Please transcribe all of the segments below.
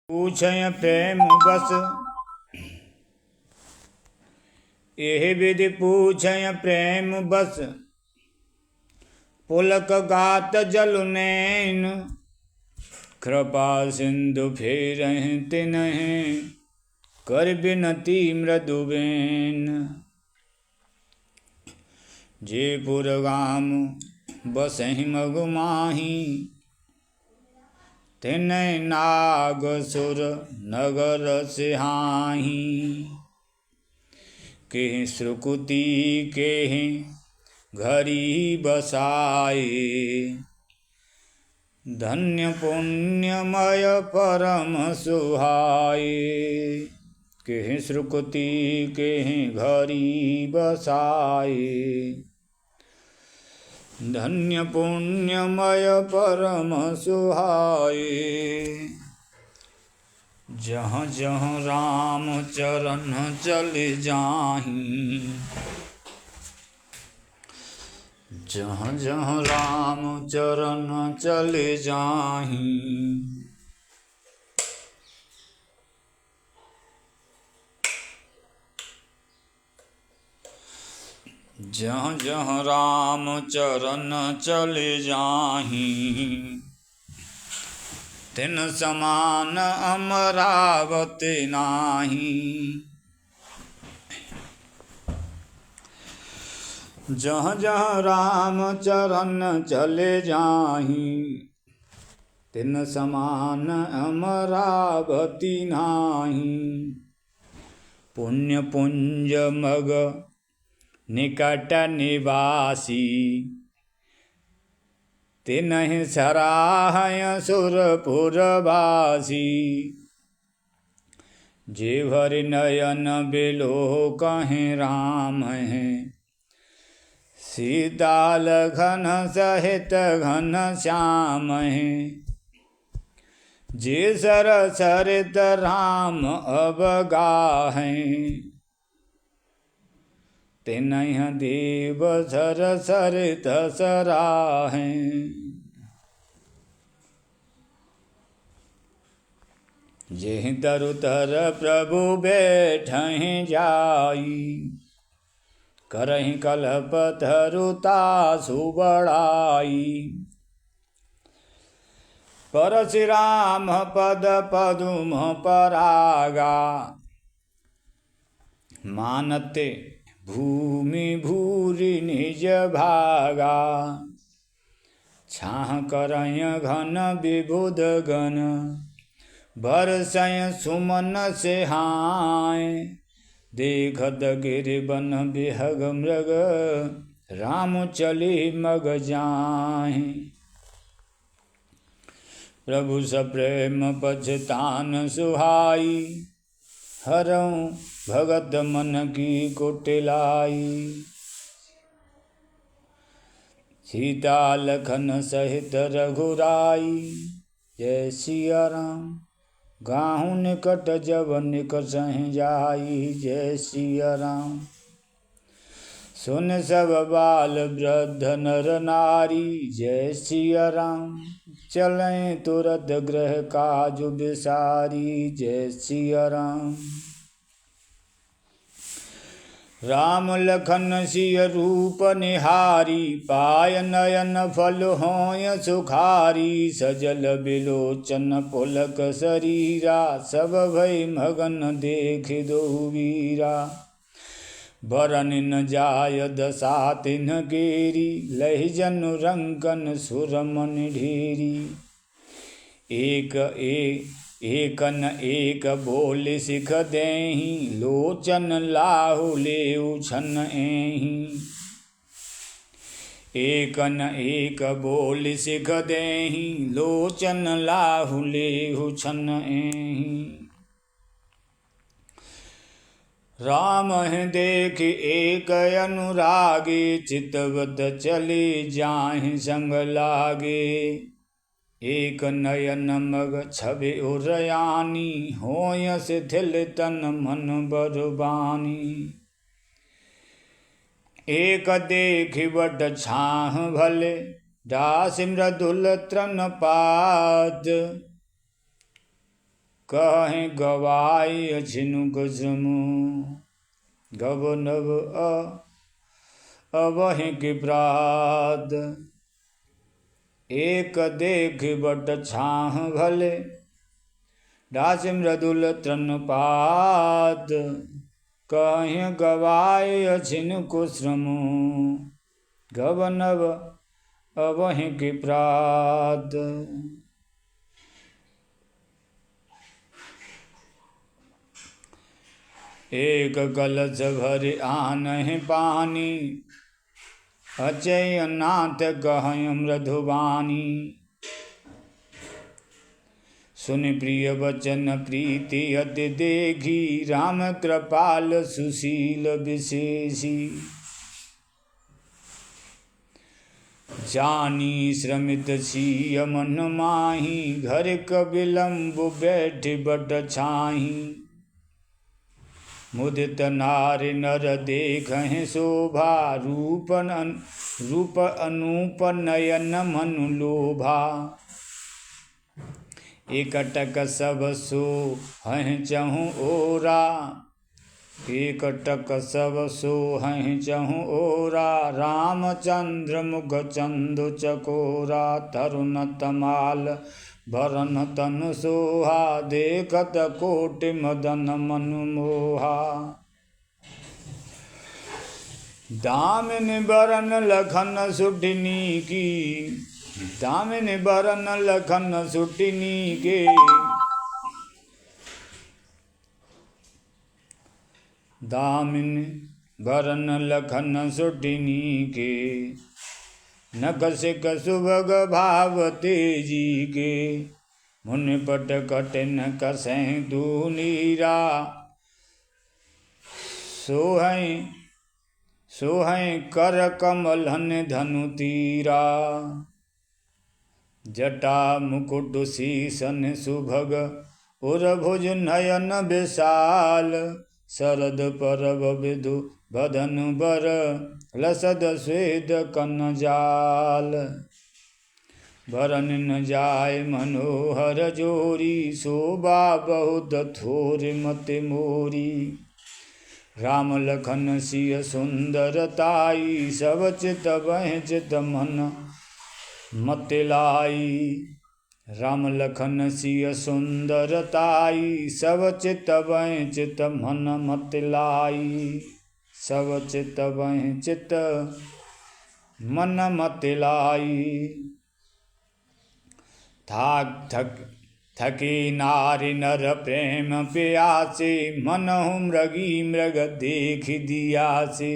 पूछय प्रेम बस एहि विधि पूछय प्रेम बस। पुलक गात जल नैन कृपा सिंधु फेरहि तिन्हि कर बिनती मृदुबेन। जे पुरगाम बसहि मगु माही तिन्हि नाग सुर नगर सिहाही। केहि श्रुकुति केहि घरी बसाए धन्य पुण्यमय परम सुहाए। केहि श्रुकुति केहि घरी बसाए धन्य पुण्यमय परम सुहाए। जहाँ जहाँ राम चरण चले जाहीं जहाँ जहाँ राम चरण चले जाहीं। जहाँ जहाँ राम चरण चले जाहीं तिन समान अमरावति नाही। जहाँ जहाँ राम चरण चले जाहीं तिन समान अमरावति नाही। पुण्य पुंज मग निकट निवासी तिन्हि सराहय सुरपुरवासी। जे भरि नयन बिलोकहि राम हैं सीता लखन सहित घन श्याम हैं। जे सर सरित राम अब गाहें तिन्हि देव सर सरित सराहें। जेहि तरु तर प्रभु बैठहि जाई करहि कल्प तरुतासु बड़ाई। परशुराम पद पदुम परागा मानते भूमि भूरि निज भागा। छाह करय घन विबुध गण बरसय सुमन सेहाय। देखत गिरिवन बिहग मृग राम चली मग जाहि। प्रभु सप्रेम पछतान सुहाई हरऊँ भगत मन की कुटिलाई। सीता लखन सहित रघुराई जय सिया राम। गाहु निकट जब निकसहि जाई जय सिया राम। सुन सब बाल वृद्ध नर नारी जय सिया राम। चलें तुरत गृह काजु बिसारी जय सिया राम। राम लखन सिय रूप निहारी पाय नयन फल होय सुखारी। सजल बिलोचन पुलक शरीरा सब भय मगन देख दोहु वीरा। बरन न जाय दशा तिन्ह गेरी लहि जनु रंकन सुरमन ढेरी। एक न एक बोल सिख देहि लोचन लाहु लेउ छन एहि। एक न एक बोल सिख देहि लोचन लाहु लेउ छन एहि। राम देख एक अनुरागे चितवत चले जाहि संग लागे। एक नयन मग छवि उरयानी होय शिथिल तन मन बरबानी। एक देखि बट छाह भले दास मृदुल तृण पात। कहें गवाय झिनुक श्रमु गव नव अवहि किप्राद एक देख बट छाह भले डास मृदुल तृणपाद कहें गवाय झिनुक श्रमु गव नव अवहि किप्राद एक कलश भर आनहि पानी अचय नाथ कहय मृदुवाणी सुन प्रिय वचन प्रीति अति देखी राम कृपाल सुशील विशेषी जानी श्रमित सिय मन माही घर कबिलम्ब बैठ बट छाही मुदित नारि नर देखहि शोभा रूप अनूप नयन मनु लोभा एकटक सब सो हहि चहु ओरा एकटक सब सो हहि चहु ओरा रामचंद्र मुख चंदु चकोरा तरुण तमाल भरन तनु सोहा देखत कोटि मदन मनु मोहा दामिनी बरन लखन सुटिनी की दामिनी बरन लखन सुटिनी के दामिनी बरन लखन सुटिनी के नकसिक सुभग भाव तेजी के मुनि पट कटिन कसै दूनीरा सोहै कर कमलन धनु तीरा जटा मुकुट शीसन सुभग उरभुज नयन विशाल शरद परब विदु बदन बर लसद स्वेद कन जाल भरन न जाय मनोहर जोरी शोभा बहुत थोर मत मोरी राम लखन सिय सुंदर ताई सब चित बह चित मन मत लाई राम लखन सिय सुंदर ताई सब चित बह चित मन मत लाई सब चित बह चित मन मत लाई थकी नारी नर प्रेम प्यासे मनहु मृगी मृग देख दिया से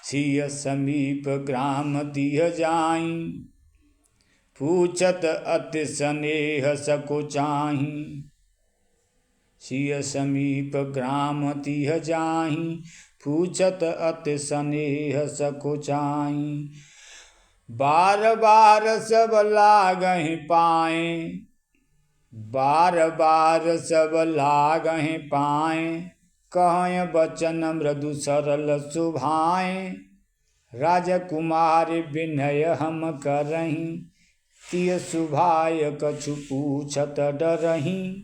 सिय समीप ग्राम दिह जाई पूछत अति स्नेह सकुचाही सिय समीप ग्राम दिह जाही पूछत अति स्नेह सकुचाई बार बार सब लागहि पाए बार बार सब लागहि पाए कहय बचन मृदु सरल सुभाए राजकुमार विनय हम करहीं तिय सुभाय कछु पूछत डरहीं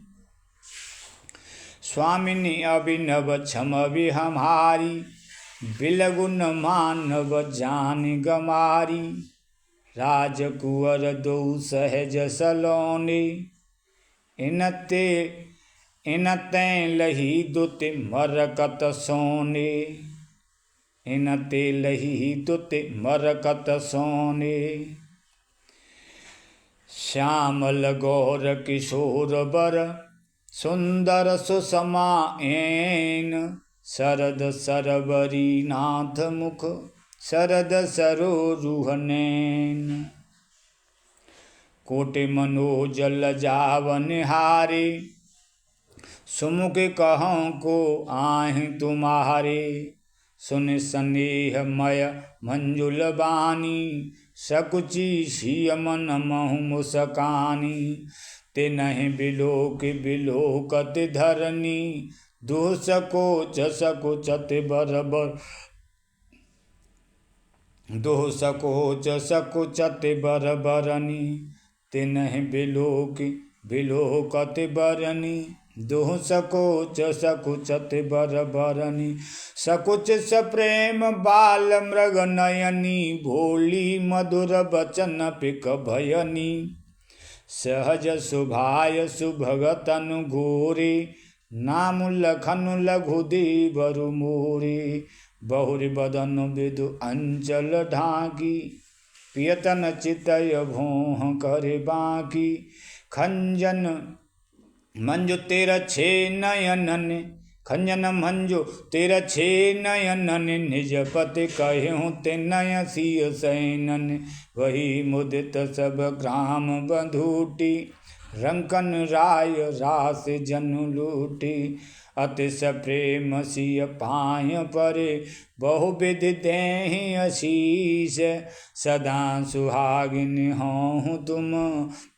स्वामिनी अभिनव क्षम भी हमारी बिलगुन मानव जान गमारी राजकुंवर दो सहज सलोने इनते लही दुत मरकत सोने इनते लही दुत मरकत सोने श्यामल गौर किशोर बर सुंदर सुषमा ऐन शरद सरवरी नाथ मुख शरद सरोरुहनैन कोटि मनोजल जावन हारे सुमुख कहूँ को आहि तुम्हारे सुन स्नेह मय मंजुल बानी सकुची सिय मन महु मुस्कानी तिनहि बिलोक बिलोकत धरनी दुह सकोच सकुचत बरबर दुह सकोच सकुचत बरबरनी तिनहि बिलोक बिलोकत बरनी दुह सकोच सकुचत बर बरनी सकुच सप्रेम बाल मृग नयनी भोली मधुर बचन पिक भयनी सहज सुभाय सुभगत अनुघोरे नाम लखन लघु देवरु मोरे बहुरि बदन विदु अंचल ढाकी पियतन चितय भोह करे बाकी खंजन मंजु तेरा छे नयनन खंजन मंजु तेरा छे नयनन निज पति कहूँ ते नय सिय सैनन वही मुदित सब ग्राम बंधूटी रंकन राय रास जनु लूटी अतिश प्रेम सिय पाय परे बहुविधि देहि आशीष सदा सुहागिन हों तुम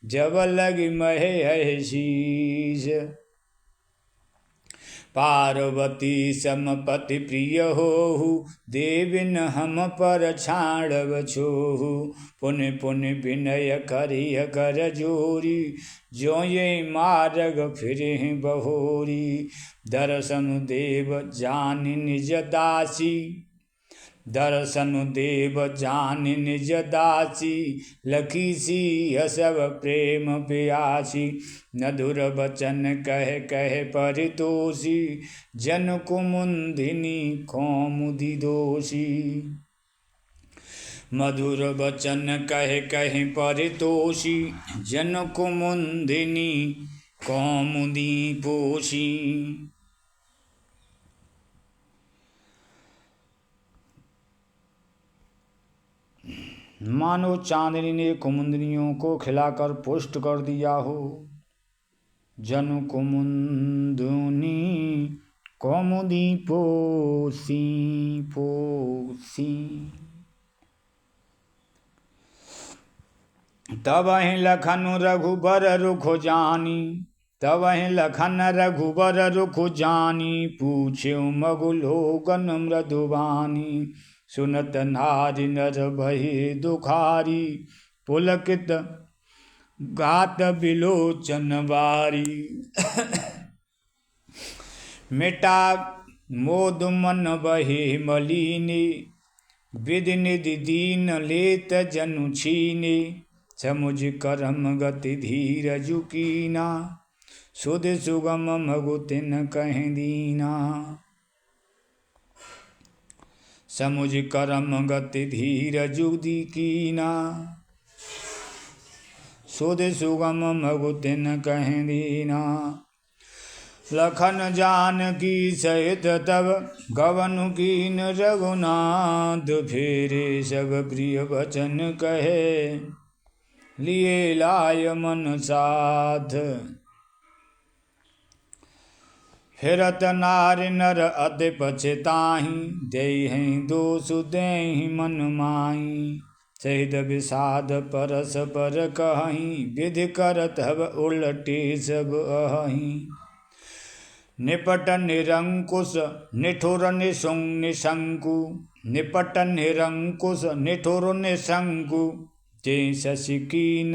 जब लगी महे शीष पार्वती समपति प्रिय होहु देविन हम पर छाड़व छोहु पुनि पुनि विनय करिय कर जोरी जो ये मार्ग फिरे बहोरी दर्शन देव जानि निज दासी दर्शन देव जानि निज दासी लखी सी सब प्रेम प्यासी मधुर बचन कह कह परितोषी जन कुमुदिनी कौमुदी दोषी मधुर बचन कह कह परितोषी जन कुमुदिनी कौमुदी पोषी। मानो चांदनी ने कुमुदिनियों को खिलाकर पुष्ट कर दिया हो। जनु कुमुदिनी कौमुदी पोसी पोसी। तब ही लखन रघुबर रुख जानी तब ही लखन रघुबर रुख जानी पूछे मगुलोगन मृदुबानी सुनत नारी नर भये दुखारी पुलकित गात बिलोचन बारी मिटा मोद मन बहे मलिनी विधि निधि दीन लेत जनु छीने समुझ करम गति धीरज कीना सुध सुगम मगु तिन कह दीना समुझ करम गति धीरज कीना सुध सुगम मगु तिन कह दीना लखन जानकी सहित तब गवन कीन रघुनाथ फेरे सब प्रिय वचन कहे लिए लाय मन साध फिरत नारि नर अति पछताहि देहि दोष देहि मन माहि सहित विषाद परस पर कहि विधि करत हब उलटे सब अहि निपट निरंकुश निठुर निशुंग निशंकु निपट निरंकुश निठुर निशंकु जे शशिकीन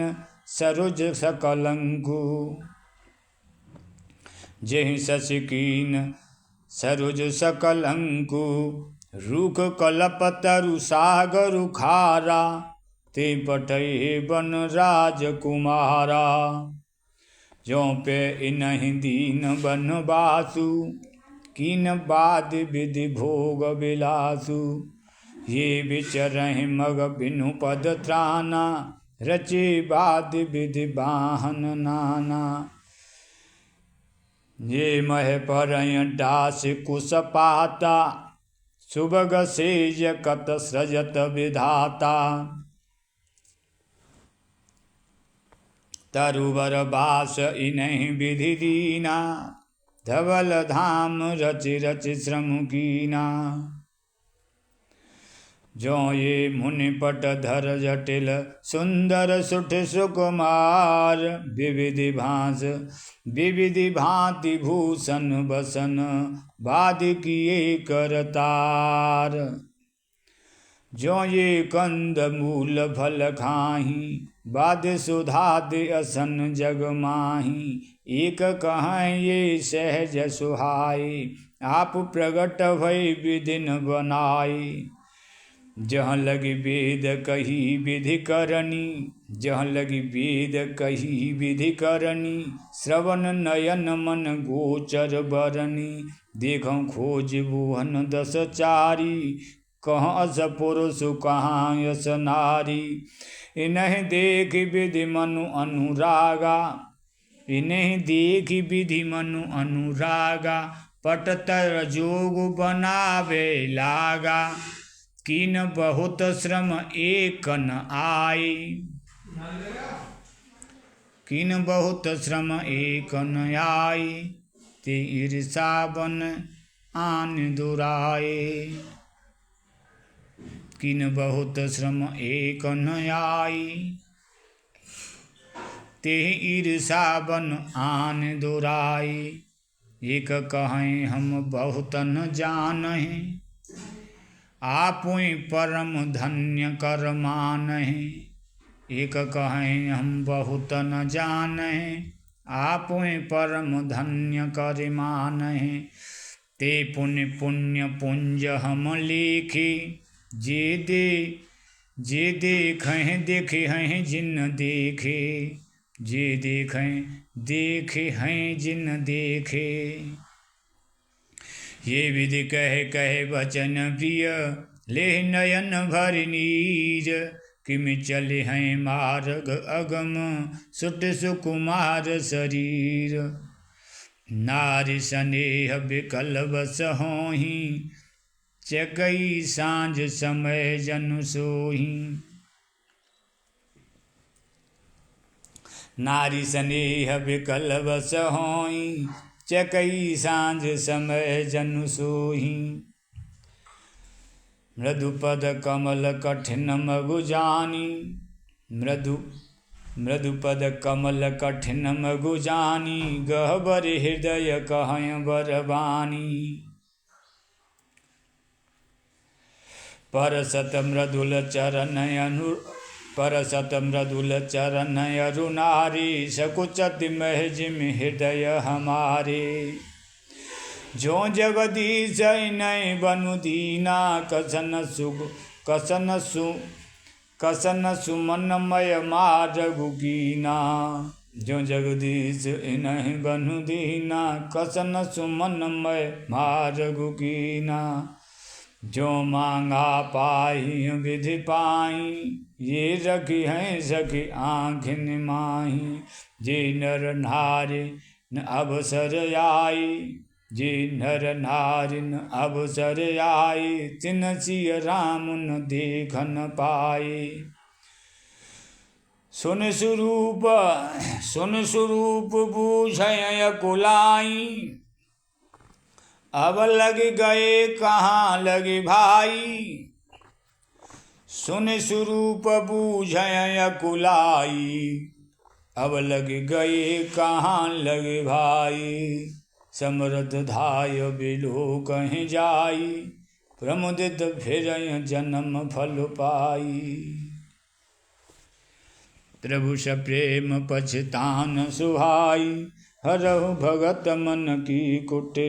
सरुज सकलंकु जेहि शशिकीन सरुज सकलंकु रूख कलपतरु सागरु खारा ते पटहे बन राजकुमारा जो पे इनहि दीन बनवासु कीन बाद विधि भोग विलासु ये विचरहि मग बिनु पद त्राना रचे बाद विधि वाहन नाना ये मह परय दास कुश पाता सुबग सेज कत सृजत विधाता तरुवर बास इन्हीं विधि दीना धवल धाम रचि रचि श्रम कीना जो ये मुनिपट धर जटिल सुंदर सुठ सुकुमार विविधि भांति भूषण बसन बाद किए करतार जो ये कंद मूल फल खाही बाद सुधा दे असन जग माही एक कहाँ ये सहज सुहाई। आप प्रगट भई विधिन बनाई। जहाँ लगी वेद कही विधि करनी, जहाँ लगी वेद कही विधि करनी। श्रवण नयन मन गोचर बरनी। देखं खोज भुवन दस चारी, कहाँ अस पुरुष कहाँ यस नारी। इन्हें देख विधि मनु अनुरागा, इन्हें देख विधि मनु अनुरागा। पटतर जोग बनावे लागा, किन बहुत श्रम एक न आई। किन बहुत श्रम एक न आई, ते ईर्षा बन आन दुराए। किन बहुत श्रम एक न आई, ते ईर्षा बन आन दुराई। एक कहें हम बहुत न जानहि, आपुई परम धन्य कर मानहि। एक कहें हम बहुत न जानहि, आपुई परम धन्य कर मानहि। ते पुण्य पुण्य पुंज हम लेखे, जे देखें देखे हैं जिन देखे। जे देखें देखे हैं जिन देखे। ये विधि कहे कहे वचन प्रिय, ले नयन भर नीर। किम चले हैं मार्ग अगम, सुट सुकुमार शरीर। नारी स्नेह विकल बस होहीं, चकई सांझ समय जनु सोही। नारी स्नेह विकल बस होहीं, चकई सांझ समय जनु सोही। मृदु पद कमल कठिन मगु जानी, मृदु पद कमल कठिन मगु जानी। गहबर हृदय कहं बरबानी। परसत मृदुल चरण अरु नारी। सकुचत महजिम हृदय हमारे। जो जगदीश नय बनु दीना, कसन सुमनमय मार्ग कीना। जो जगदीश इन्हीं बनु दीना, कसन सुमनमय मार्ग कीना। जो मांगा पाई विधि पाई, ये रखी हैं सखी आँखिन माही। जे नर नारी न अवसर आई, जे नर नारी न अवसर आई। तिन सिय राम न देखन पाए। सुन स्वरूप बूझय अकुलाई। अब लग गए कहाँ लगे भाई। सुन स्वरूप बूझय अकुलाई। अब लग गए कहाँ लगे भाई। समरथ धाय बिलो कहीं जाई, प्रमुदित फिर जन्म फल पाई। प्रभु सप्रेम पछतान सुहाई, हरहु भगत मन की कुटे।